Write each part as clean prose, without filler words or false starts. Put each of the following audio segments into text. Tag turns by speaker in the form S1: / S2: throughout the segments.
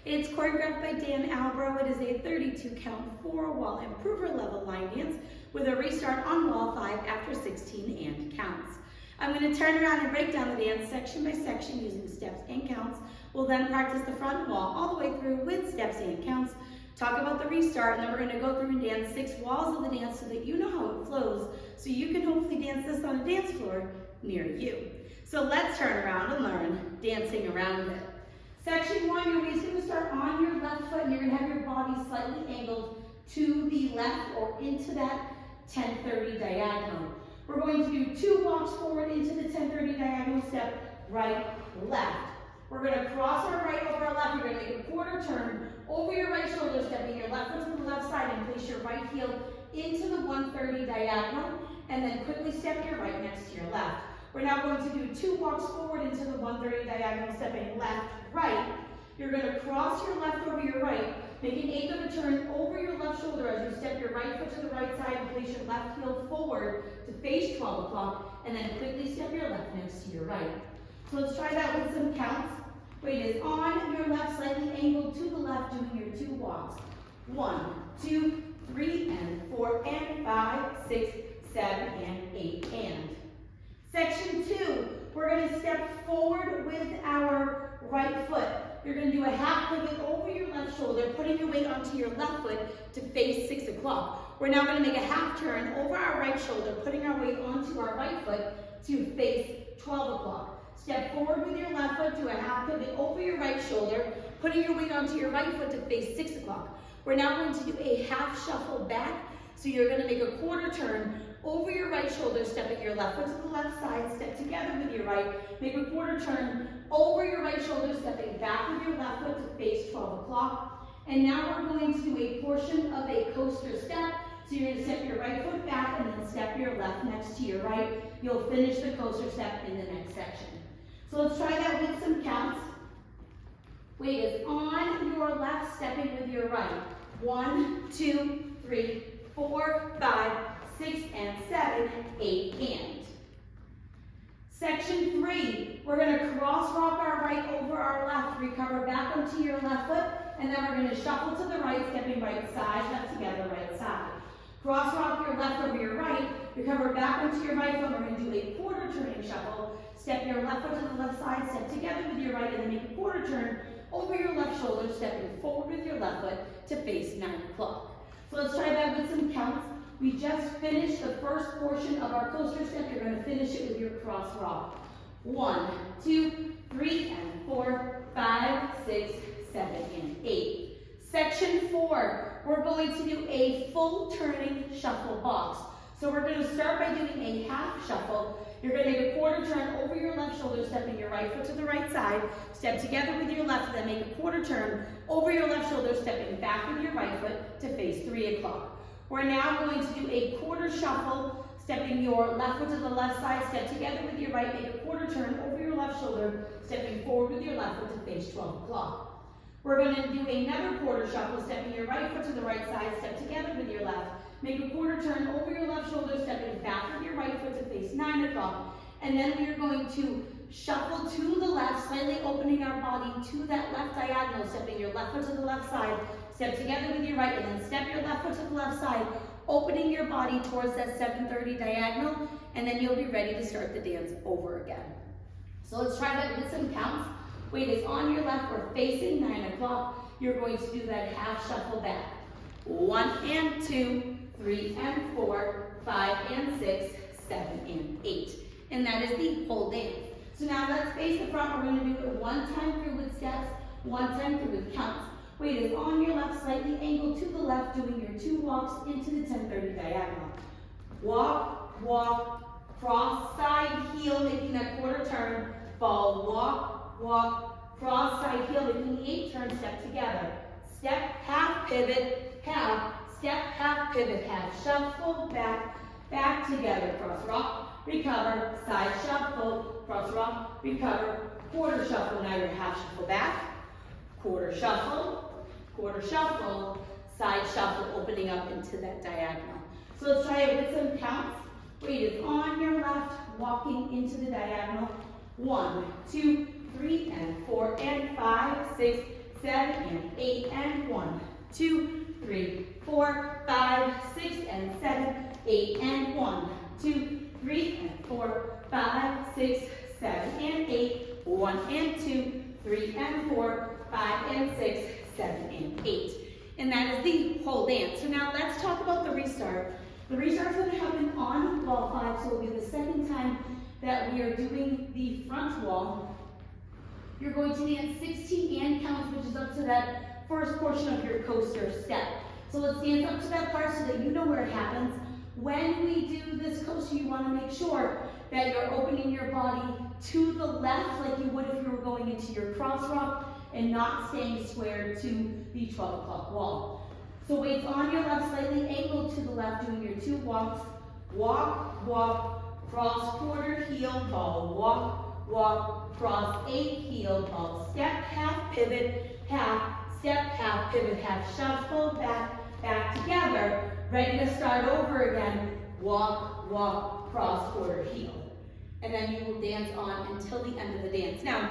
S1: It's choreographed by Dan Albro. It is a 32 count 4-wall improver level line dance with a restart on wall 5 after 16 and counts. I'm going to turn around and break down the dance section by section using steps and counts. We'll then practice the front wall all the way through with steps and counts, talk about the restart, and then we're going to go through and dance 6 walls of the dance so that you know how it flows, so you can hopefully dance this on a dance floor near you. So let's turn around and learn dancing around it. Section 1, your waist is going to start on your left foot and you're going to have your body slightly angled to the left or into that 10-30 diagonal. We're going to do 2 walks forward into the 10-30 diagonal step, right, left. We're going to cross our right over our left. You're going to make a quarter turn over your right shoulder, stepping your left foot to the left side and place your right heel into the 130 diagonal, and then quickly step your right next to your left. We're now going to do 2 walks forward into the 130 diagonal, stepping left, right. You're going to cross your left over your right, make an 1/8 of a turn over your left shoulder as you step your right foot to the right side and place your left heel forward to face 12 o'clock, and then quickly step your left next to your right. So let's try that with some counts. Weight is on your left, slightly angled to the left, doing your 2 walks. 1, 2, 3, and 4, and 5, 6, 7, and 8, and. Section 2, we're going to step forward with our right foot. You're going to do a half pivot over your left shoulder, putting your weight onto your left foot to face 6 o'clock. We're now going to make a half turn over our right shoulder, putting our weight onto our right foot to face 12 o'clock. Step forward with your left foot, do a half pivot over your right shoulder, putting your weight onto your right foot to face 6 o'clock. We're now going to do a half shuffle back. So you're going to make a quarter turn over your right shoulder, stepping your left foot to the left side, step together with your right, make a quarter turn over your right shoulder, stepping back with your left foot to face 12 o'clock. And now we're going to do a portion of a coaster step. So you're going to step your right foot back and then step your left next to your right. You'll finish the coaster step in the next section. So let's try that with some counts. Weight is on your left, stepping with your right. 1, 2, 3, 4, 5, 6, and 7, 8, and. Section 3, we're going to cross rock our right over our left, recover back onto your left foot, and then we're going to shuffle to the right, stepping right side, left together, right side. Cross rock your left over your right, recover back onto your right foot, we're going to do a quarter turning shuffle, step your left foot to the left side, step together with your right, and then make a quarter turn over your left shoulder, stepping forward with your left foot to face 9 o'clock. So let's try that with some counts. We just finished the first portion of our coaster step. You're going to finish it with your cross rock. 1, 2, 3, and 4, 5, 6, 7, and 8. Section 4, we're going to do a full turning shuffle box. So we're going to start by doing a half shuffle. You're going to make a quarter turn over your left shoulder, stepping your right foot to the right side, step together with your left, then make a quarter turn over your left shoulder, stepping back with your right foot to face 3 o'clock. We're now going to do a quarter shuffle, stepping your left foot to the left side, step together with your right, make a quarter turn over your left shoulder, stepping forward with your left foot to face 12 o'clock. We're going to do another quarter shuffle, stepping your right foot to the right side, step together with your left, make a quarter turn over your left shoulder, stepping back with your right foot to face 9 o'clock. And then we are going to shuffle to the left, slightly opening our body to that left diagonal, stepping your left foot to the left side, step together with your right, and then step your left foot to the left side, opening your body towards that 7:30 diagonal, and then you'll be ready to start the dance over again. So let's try that with some counts. Weight is on your left, we're facing 9 o'clock. You're going to do that half shuffle back. 1 and 2, 3 and 4, 5 and 6, 7 and 8. And that is the whole dance. So now let's face the front. We're going to do it 1 time through with steps, 1 time through with counts. Weight is on your left, slightly angled to the left, doing your 2 walks into the 10-30 diagonal. Walk, walk, cross side heel, making that quarter turn, fall, walk, walk, cross side heel, making the 8 turn, step together. Step, half pivot, half, step, half pivot, half, shuffle, back, back together, cross rock, recover, side shuffle, cross rock, recover, quarter shuffle. Now your half shuffle back, quarter shuffle, side shuffle, opening up into that diagonal. So let's try it with some counts. Weight is on your left, walking into the diagonal. 1, 2, 3, and 4, and 5, 6, 7, and 8, and 1, 2, 3, 4, 5, 6, and 7, 8, and 1, 2, 3, and 4, 5, 6, 7, and 8, 1, and 2, 3, and 4, 5, and 6, 7, and 8. And that is the whole dance. So now let's talk about the restart. The restart's going to happen on wall 5, so it'll be the second time that we are doing the front wall. You're going to dance 16 and counts, which is up to that first portion of your coaster step. So let's dance up to that part so that you know where it happens. When we do this coaster, you want to make sure that you're opening your body to the left like you would if you were going into your cross rock and not staying square to the 12 o'clock wall. So weights on your left, slightly angled to the left, doing your 2 walks. Walk, walk, cross, quarter, heel, ball, walk, walk, cross, 8, heel, ball, step, half, pivot, half, step, half, pivot, half, shuffle, back, back together. Ready to start over again. Walk, walk, cross, quarter, heel. And then you will dance on until the end of the dance. Now,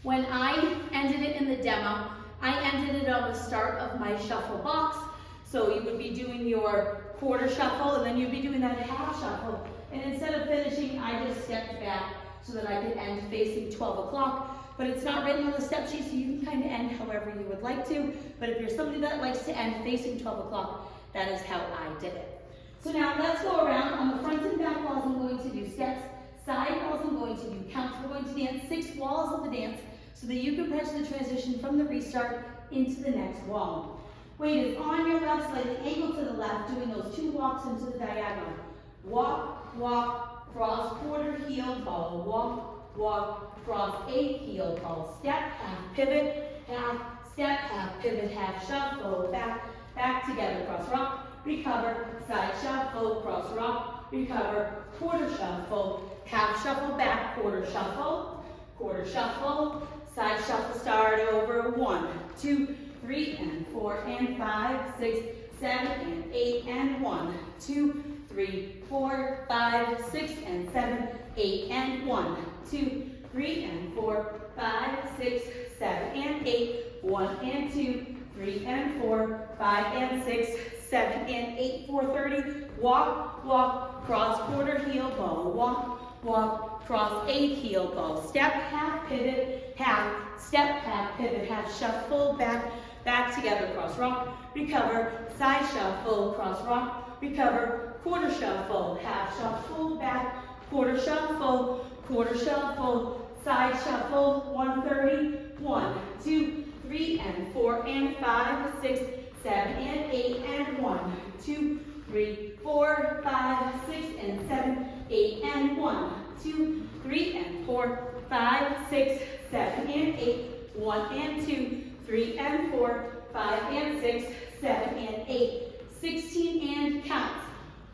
S1: when I ended it in the demo, I ended it on the start of my shuffle box. So you would be doing your quarter shuffle, and then you'd be doing that half shuffle. And instead of finishing, I just stepped back so that I could end facing 12 o'clock. But it's not written on the step sheet, so you can kind of end however you would like to. But if you're somebody that likes to end facing 12 o'clock, that is how I did it. So now let's go around. On the front and back walls, I'm going to do steps. Side walls, I'm going to do counts. We're going to dance 6 walls of the dance so that you can press the transition from the restart into the next wall. Weight is on your left, slightly angled to the left, doing those 2 walks into the diagonal. Walk, walk, cross, quarter, heel, ball, walk, walk, cross, 8, heel, ball, step, half, pivot, half, step, half, pivot, half, shuffle, back, back together, cross, rock, recover, side shuffle, cross, rock, recover, quarter shuffle, half shuffle, back, quarter shuffle, side shuffle, start over, 1, 2, 3, and 4, and 5, 6, 7, and 8, and 1, 2, 3, 4, 5, 6, and 7, 8, and 1, 2, 3, and 4, 5, 6, 7, and 8, 1, and 2, 3, and 4, 5, and 6, 7, and 8, 430, walk, walk, cross, quarter, heel, ball, walk, walk, cross, 8, heel, ball, step, half, pivot, half, step, half, pivot, half, shuffle, back, back together, cross, rock, recover, side shuffle, cross, rock, recover, quarter shuffle, half shuffle, back, quarter shuffle, side shuffle, 130, 1, 2, 3, and 4, and 5, 6, 7, and 8, and 1, 2, 3, 4, 5, 6, and 7, 8, and 1, 2, 3, and 4, 5, 6, 7, and 8, 1, and 2, 3, and 4, 5, and 6, 7, and 8, 16 and counts.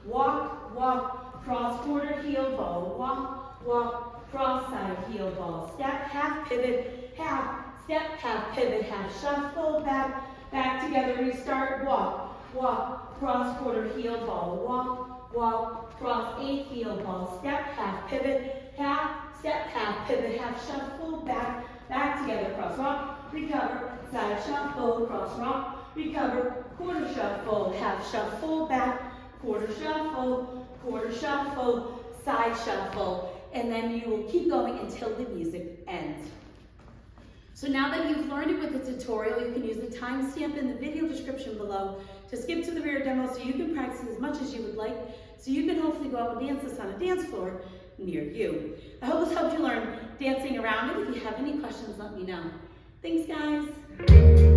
S1: Walk, walk, cross, quarter, heel, ball, walk, walk, cross, side, heel, ball, step, half, pivot, half, step, half, pivot, half, shuffle, back, back together, restart, walk, walk, cross, quarter, heel, ball, walk, walk, cross, 8, heel, ball, step, half, pivot, half, step, half, pivot, half, shuffle, back, back together, cross, rock, recover, side shuffle, cross, rock, recover, quarter shuffle, half shuffle, back, quarter shuffle, side shuffle, and then you will keep going until the music ends. So now that you've learned it with the tutorial, you can use the timestamp in the video description below to skip to the rear demo so you can practice as much as you would like, so you can hopefully go out and dance this on a dance floor near you. I hope this helped you learn dancing around it. If you have any questions, let me know. Thanks, guys.